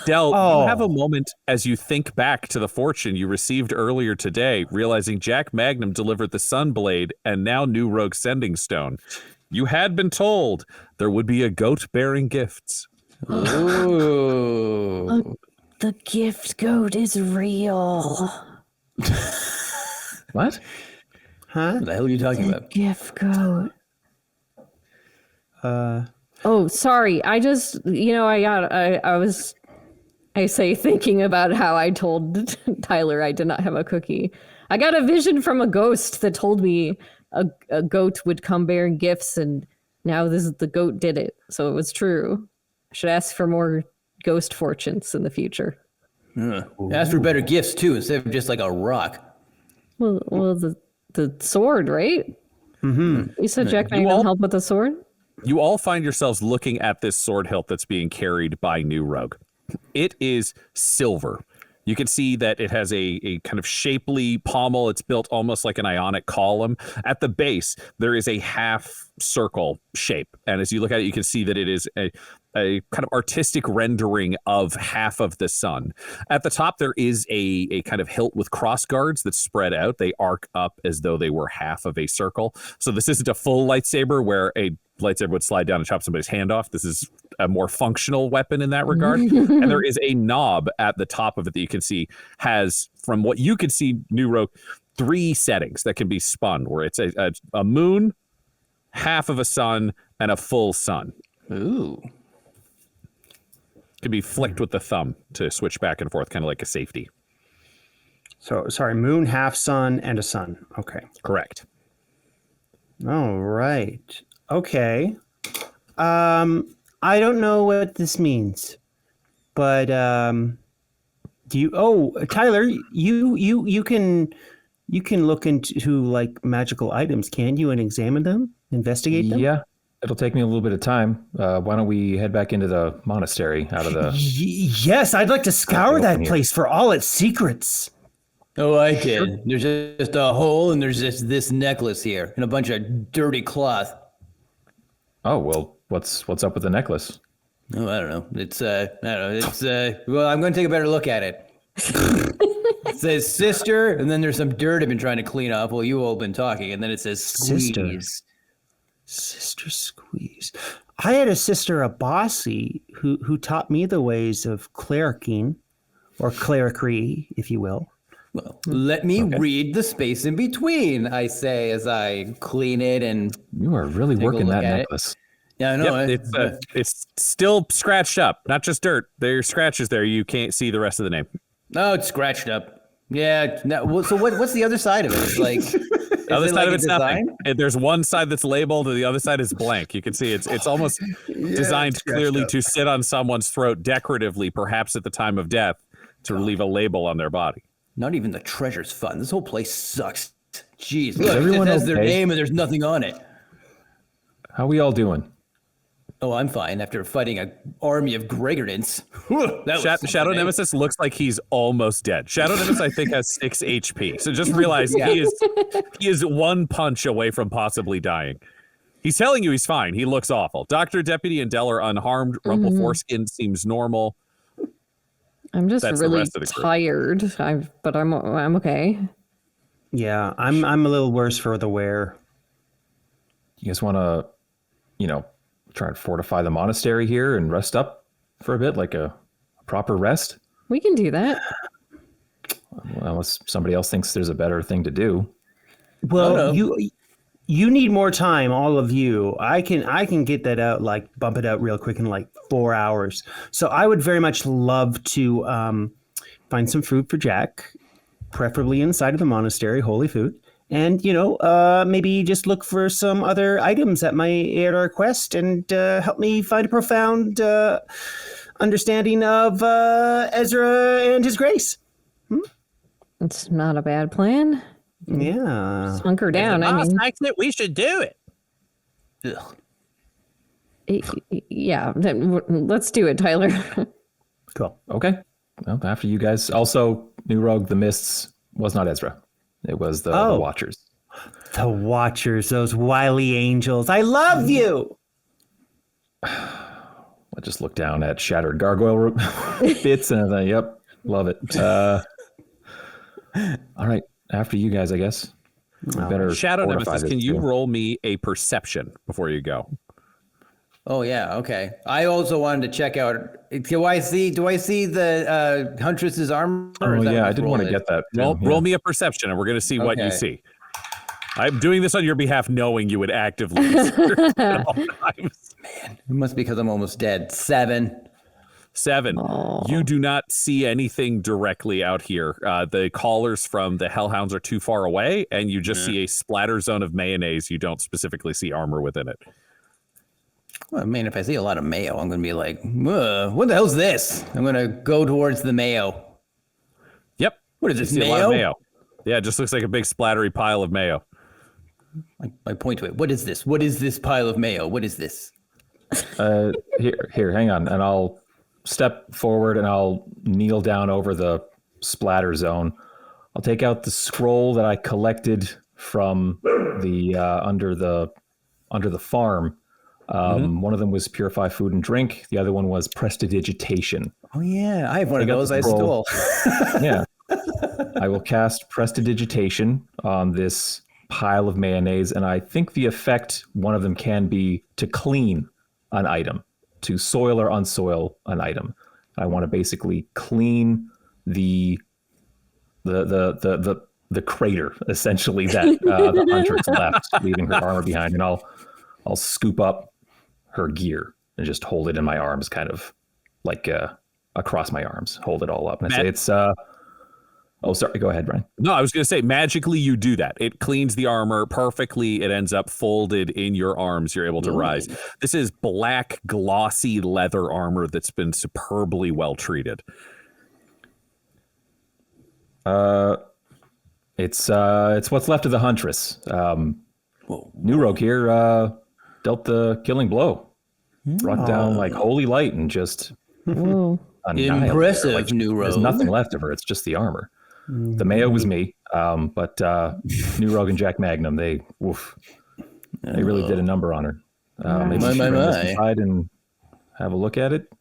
Del, you have a moment as you think back to the fortune you received earlier today, realizing Jack Magnum delivered the Sunblade and now New Rogue Sending Stone. You had been told there would be a goat bearing gifts. Ooh. The gift goat is real. What? Huh? What the hell are you talking about? Gift goat. Oh, sorry. I just, I say thinking about how I told Tyler I did not have a cookie. I got a vision from a ghost that told me a goat would come bearing gifts, and now the goat did it. So it was true. I should ask for more ghost fortunes in the future. Ask for better gifts too, instead of just like a rock. Well, the sword, right? You said Jack Magnum help with the sword? You all find yourselves looking at this sword hilt that's being carried by New Rogue. It is silver. You can see that it has a kind of shapely pommel. It's built almost like an ionic column. At the base, there is a half circle shape. And as you look at it, you can see that it is a kind of artistic rendering of half of the sun. At the top, there is a kind of hilt with cross guards that spread out. They arc up as though they were half of a circle. So this isn't a full lightsaber where a lightsaber would slide down and chop somebody's hand off. This is a more functional weapon in that regard. And there is a knob at the top of it that you can see has, from what you could see, New Rogue, 3 settings that can be spun, where it's a moon, half of a sun, and a full sun. Ooh. Could be flicked with the thumb to switch back and forth, kind of like a safety. So, sorry, moon, half sun, and a sun. Okay. Correct. All right. Okay. I don't know what this means, but do you? Oh, Tyler, you can look into like magical items, can you, and examine them, investigate them? Yeah, it'll take me a little bit of time. Why don't we head back into the monastery out of the? Yes, I'd like to scour that place for all its secrets. Oh, I did. There's just a hole, and there's just this necklace here, and a bunch of dirty cloth. Oh well, what's up with the necklace? Oh, I don't know. It's I don't know. It's well, I'm going to take a better look at it. It says sister, and then there's some dirt I've been trying to clean off while you all been talking, and then it says squeeze. Sister squeeze. I had a sister, a bossy, who taught me the ways of clericing, or clericry, if you will. Well, let me read the space in between, I say as I clean it and You are really working that necklace. Yeah, I know. Yep, it's still scratched up, not just dirt. There's scratches there. You can't see the rest of the name. Oh, it's scratched up. Yeah. No, so what's the other side of it? It's like the other side of it's nothing. There's one side that's labeled, and the other side is blank. You can see it's almost designed clearly to sit on someone's throat decoratively, perhaps at the time of death, to leave a label on their body. Not even the treasure's fun. This whole place sucks. Jeez, look, everyone it has their okay? name and there's nothing on it. How we all doing? Oh, I'm fine after fighting an army of Gregordants. Shadow Nemesis looks like he's almost dead. Shadow Nemesis, I think, has 6 HP. So just realize he is one punch away from possibly dying. He's telling you he's fine. He looks awful. Dr. Deputy and Dell are unharmed. Rumple Foreskin seems normal. I'm just That's really the rest of the group. tired. But I'm okay. Yeah, I'm a little worse for the wear. You guys want to, try and fortify the monastery here and rest up for a bit, like a proper rest? We can do that. Well, unless somebody else thinks there's a better thing to do. Well, you need more time, all of you. I can get that out, like bump it out real quick in like 4 hours. So I would very much love to find some food for Jack, preferably inside of the monastery, holy food. And, maybe just look for some other items that might aid our quest and help me find a profound understanding of Ezra and his grace. It's not a bad plan. Yeah. Hunker down. I mean, likes it, we should do it. Ugh. Yeah. Then let's do it, Tyler. Cool. Okay. Well, after you guys. Also, New Rogue, the Mists was not Ezra. It was the Watchers. The Watchers, those wily angels. I love you. I just looked down at shattered gargoyle bits and I thought, yep, love it. All right. After you guys, I guess. Better Shadow fortify Nemesis, this can you too. roll me a perception before you go? Oh yeah, okay. I also wanted to check out. Do I see the Huntress's armor? or Oh is that yeah, I what's did want to rolling? get that. too, Roll, yeah. roll me a perception, and we're going to see what you Okay. see. I'm doing this on your behalf, knowing you would actively research at all times. It must be because I'm almost dead. 7. 7. You do not see anything directly out here. The callers from the Hellhounds are too far away, and you just see a splatter zone of mayonnaise. You don't specifically see armor within it. Well, man, if I see a lot of mayo, I'm going to be like, what the hell's this? I'm going to go towards the mayo. Yep. What is this, You see a lot of mayo? mayo. Yeah, it just looks like a big splattery pile of mayo. I point to it. What is this? What is this pile of mayo? What is this? Here, hang on, and I'll step forward and I'll kneel down over the splatter zone. I'll take out the scroll that I collected from the under the farm. One of them was purify food and drink. The other one was prestidigitation. Oh yeah, I have one of those. I stole. Yeah, I will cast prestidigitation on this pile of mayonnaise, and I think the effect one of them can be to clean an item, to soil or unsoil an item. I want to basically clean the crater essentially that the Huntress left, leaving her armor behind, and I'll scoop up her gear and just hold it in my arms, kind of like across my arms, hold it all up, and I say it's. Oh, sorry. Go ahead, Brian. No, I was going to say, magically you do that. It cleans the armor perfectly. It ends up folded in your arms. You're able to rise. This is black, glossy leather armor that's been superbly well treated. It's what's left of the Huntress. New Rogue here dealt the killing blow. Brought down like holy light and just Impressive, like, New Rogue. There's nothing left of her. It's just the armor. The mayo was me, but New Rogue and Jack Magnum, they really did a number on her. Maybe we should bring this aside and have a look at it.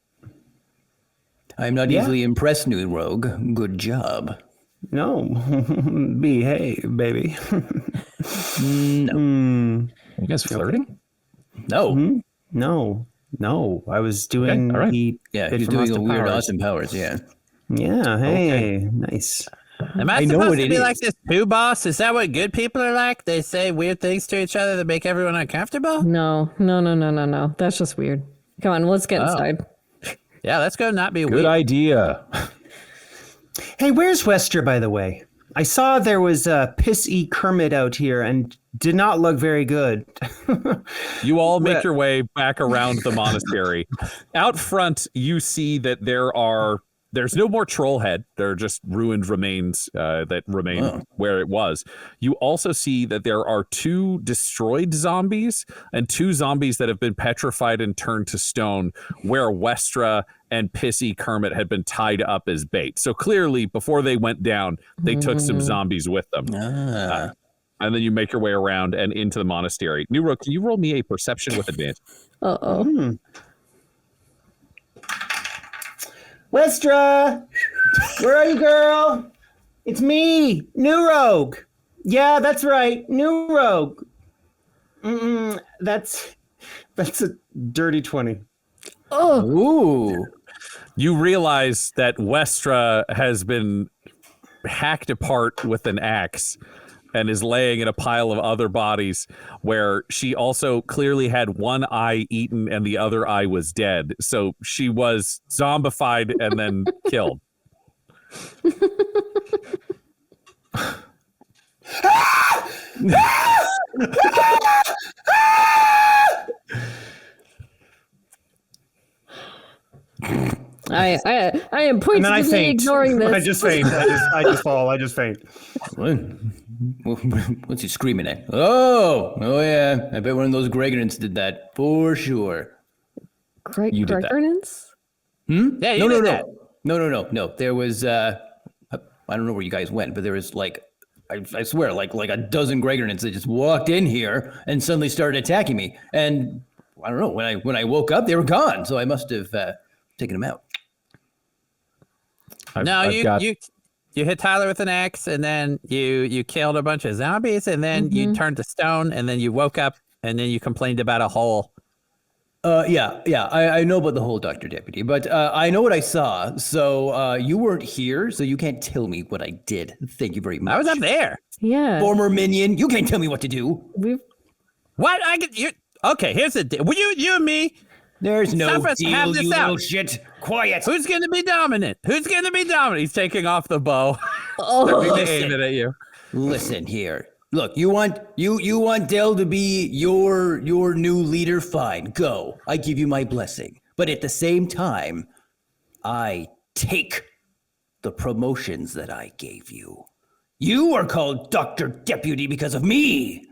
I'm not easily impressed, New Rogue. Good job. No, behave, baby. No. Are you guys flirting? No. No. I was doing all right. Yeah, bit he's from doing a Austin weird Powers. Austin Powers, yeah. Yeah, hey, nice. Am I know supposed what to it be is. like this poo boss? Is that what good people are like? They say weird things to each other that make everyone uncomfortable? No. That's just weird. Come on, let's get inside. Yeah, let's go not be Good weird. idea. Hey, where's Wester, by the way? I saw there was a pissy Kermit out here and did not look very good. You all make your way back around the monastery. Out front, you see that there's no more troll head. There are just ruined remains that remain where it was. You also see that there are 2 destroyed zombies and 2 zombies that have been petrified and turned to stone, where Westra and Pissy Kermit had been tied up as bait. So clearly, before they went down, they took some zombies with them. And then you make your way around and into the monastery. Nero, can you roll me a perception with advantage? Uh-oh. Westra, where are you, girl? It's me, New Rogue. Yeah, that's right, New Rogue. That's a dirty 20. Ooh. You realize that Westra has been hacked apart with an axe and is laying in a pile of other bodies, where she also clearly had one eye eaten and the other eye was dead. So she was zombified and then killed. I am And then I pointedly faint. ignoring this. I just faint. I just fall. I just faint. What's he screaming at? Oh yeah. I bet one of those Gregorans did that for sure. You did that. Governance? Yeah, you did that. No. There was I don't know where you guys went, but there was like I swear like a dozen Gregorans that just walked in here and suddenly started attacking me. And I don't know, when I woke up, they were gone. So I must have taken them out. You hit Tyler with an axe, and then you killed a bunch of zombies, and then you turned to stone, and then you woke up, and then you complained about a hole. Yeah. I know about the whole Dr. Deputy, but I know what I saw. So you weren't here, so you can't tell me what I did. Thank you very much. I was up there. Yeah. Former minion, you can't tell me what to do. What? Okay, here's the deal. You and me. There's It's no time for us to have deal, this you little out. shit. Quiet. Who's going to be dominant? He's taking off the bow. Oh, Aim it at you. Listen here. Look, you want Dell to be your new leader? Fine, go. I give you my blessing. But at the same time, I take the promotions that I gave you. You are called Dr. Deputy because of me.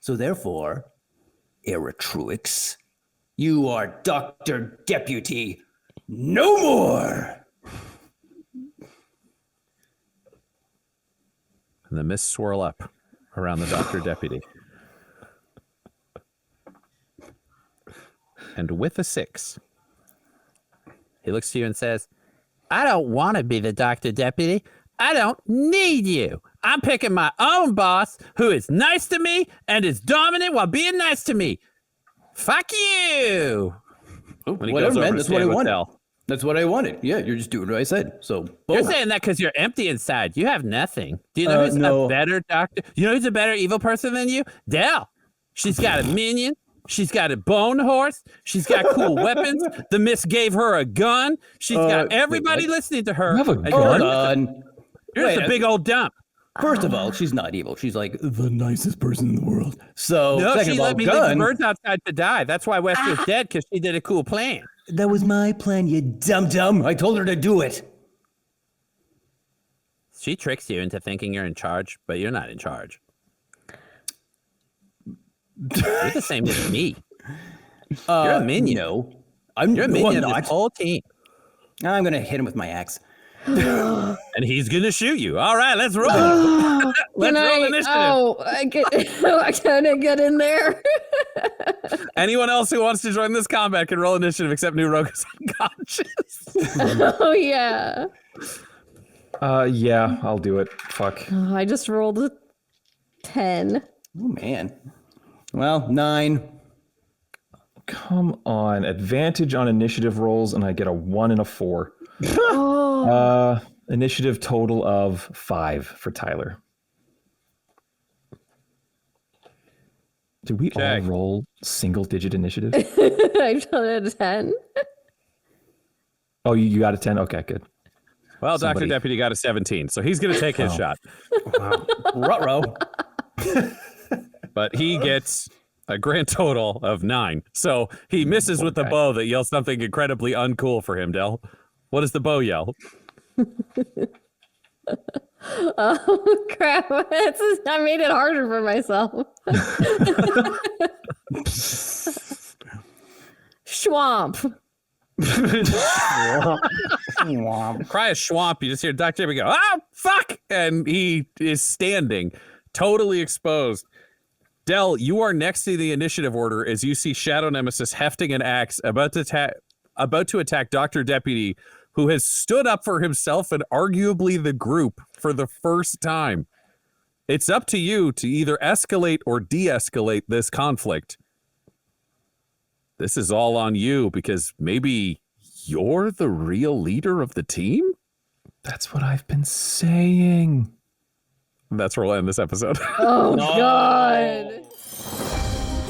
So therefore, Eritruix, you are Dr. Deputy no more. And the mists swirl up around the Dr. Deputy. And with a 6, he looks to you and says, I don't want to be the Dr. Deputy. I don't need you. I'm picking my own boss who is nice to me and is dominant while being nice to me. Fuck you. When he goes over, that's what I wanted. That's what I wanted. Yeah, you're just doing what I said. So boom. You're saying that because you're empty inside. You have nothing. Do you know who's a better doctor? You know who's a better evil person than you? Dell. She's got a minion. She's got a bone horse. She's got cool weapons. The Mist gave her a gun. She's got everybody listening to her. You have a gun? You're just a big old dump. First of all, she's not evil. She's like the nicest person in the world. So no, second she of all, let me leave the birds outside to die. That's why West is dead, because she did a cool plan. That was my plan, you dum-dum. I told her to do it. She tricks you into thinking you're in charge, but you're not in charge. You're the same as me. You're a minion. No, you're a minion of not. this whole team. I'm going to hit him with my axe. And he's going to shoot you. All right, let's roll. Let's roll initiative. Oh, I couldn't get in there. Anyone else who wants to join this combat can roll initiative, except New Rogue is unconscious. Oh, yeah. Yeah, I'll do it. Fuck. Oh, I just rolled a 10. Oh, man. Well, 9. Come on. Advantage on initiative rolls, and I get a 1 and a 4. Oh. Initiative total of 5 for Tyler. Do we all roll single-digit initiative? I rolled a 10. Oh, you got a 10? Okay, good. Well, Dr. Deputy got a 17, so he's going to take his shot. Wow. Ruh-roh. But he gets a grand total of 9. So he misses with the bow that yells something incredibly uncool for him, Del. What does the bow yell? Oh, crap. I made it harder for myself. Schwamp. Cry a schwamp. You just hear Dr. Deputy go, oh, fuck! And he is standing, totally exposed. Del, you are next to the initiative order as you see Shadow Nemesis hefting an axe about to attack Dr. Deputy, who has stood up for himself and arguably the group for the first time. It's up to you to either escalate or de-escalate this conflict. This is all on you because maybe you're the real leader of the team? That's what I've been saying. That's where we'll end this episode. Oh, God.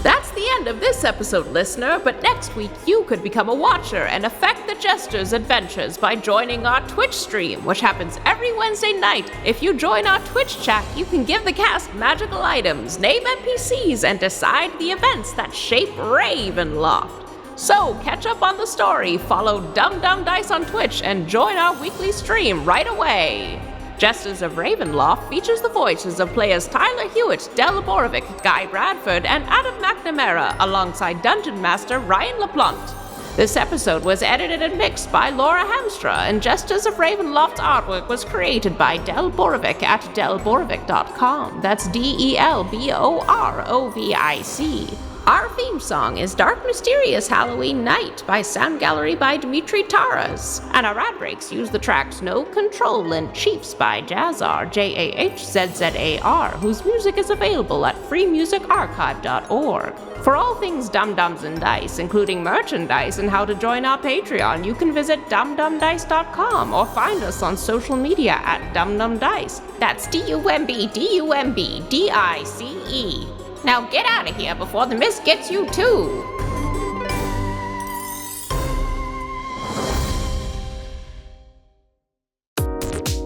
That's the end of this episode, listener, but next week you could become a watcher and affect the Jesters' adventures by joining our Twitch stream, which happens every Wednesday night. If you join our Twitch chat, you can give the cast magical items, name NPCs, and decide the events that shape Ravenloft. So, catch up on the story, follow Dum Dum Dice on Twitch, and join our weekly stream right away. Jesters of Ravenloft features the voices of players Tyler Hewitt, Del Borovic, Guy Bradford, and Adam McNamara, alongside Dungeon Master Ryan LaPlante. This episode was edited and mixed by Laura Hamstra, and Jesters of Ravenloft's artwork was created by Del Borovic at delborovic.com. That's DELBOROVIC. Our theme song is Dark Mysterious Halloween Night by Sound Gallery by Dimitri Taras. And our ad breaks use the tracks No Control and Chiefs by Jazzar, JAHZZAR, whose music is available at freemusicarchive.org. For all things Dum Dums and Dice, including merchandise and how to join our Patreon, you can visit dumdumdice.com or find us on social media at dumdumdice. That's DUMBDUMBDICE. Now get out of here before the mist gets you too!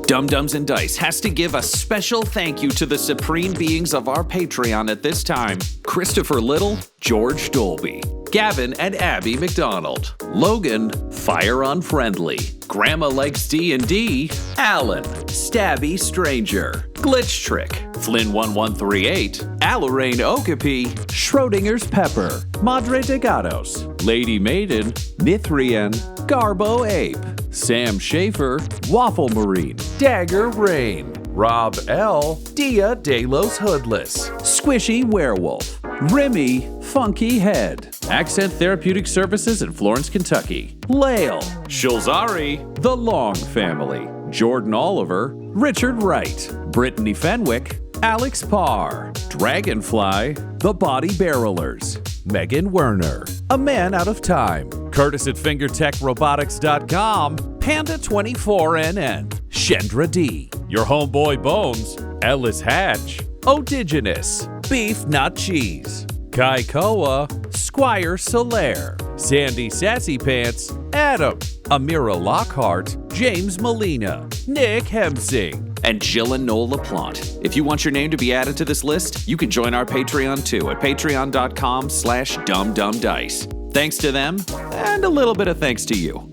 Dum Dums and Dice has to give a special thank you to the supreme beings of our Patreon at this time: Christopher Little, George Dolby, Gavin and Abby McDonald, Logan, Fire Unfriendly, Grandma Likes D&D, Alan, Stabby Stranger, Glitch Trick, Flynn1138, Alarain Okapi, Schrodinger's Pepper, Madre de Gatos, Lady Maiden, Mithrian, Garbo Ape, Sam Schaefer, Waffle Marine, Dagger Rain, Rob L, Dia de los Hoodless, Squishy Werewolf, Remy Funky Head, Accent Therapeutic Services in Florence, Kentucky, Lael, Shulzari, The Long Family, Jordan Oliver, Richard Wright, Brittany Fenwick, Alex Parr, Dragonfly, The Body Barrelers, Megan Werner, A Man Out of Time, Curtis at FingerTechRobotics.com, Panda24NN, Shendra D, Your Homeboy Bones, Ellis Hatch, Odigenous, Beef Not Cheese, Kai Koa, Squire Solaire, Sandy Sassy Pants, Adam, Amira Lockhart, James Molina, Nick Hemsing, and Jill and Noel LaPlante. If you want your name to be added to this list, you can join our Patreon too at patreon.com/dumbdumbdice. Thanks to them, and a little bit of thanks to you.